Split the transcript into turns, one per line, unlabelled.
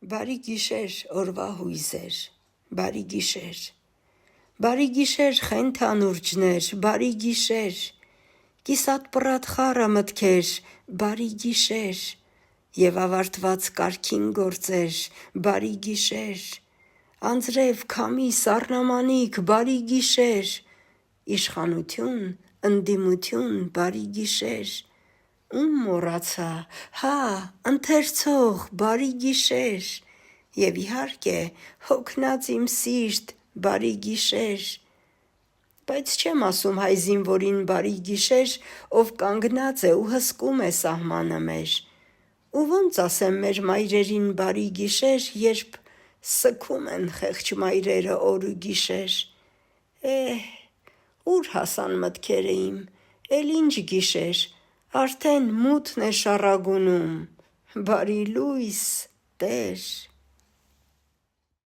Բարի գիշեր, օրվա հույզեր, բարի գիշեր, բարի գիշեր, խենթանուրջներ, բարի գիշեր, կիսատ պռատ խառը մտքեր, բարի գիշեր, և ավարտված կարգին գործեր, բարի գիշեր, անձրև, քամի, սառնամանիք, բարի գիշեր, իշխանություն, ընդդիմություն, բարի գիշեր, ում մոռացա, հա, ընթերցող, բարի գիշեր, և իհարկե, հոգնած իմ սիրտ, բարի գիշեր, բայց չեմ ասում հայ զինվորին բարի գիշեր, ով կանգնած է ու հսկում է սահմանը մեր, ու ոնց ասեմ մեր մայրերին բարի գիշեր, երբ սգում են խեղճ մայրերը օր ու գիշեր, ուր հասան մտքերը իմ, էլ ինչ գիշեր, արդեն մութն է շառագունում, բարի լույս, Տեր,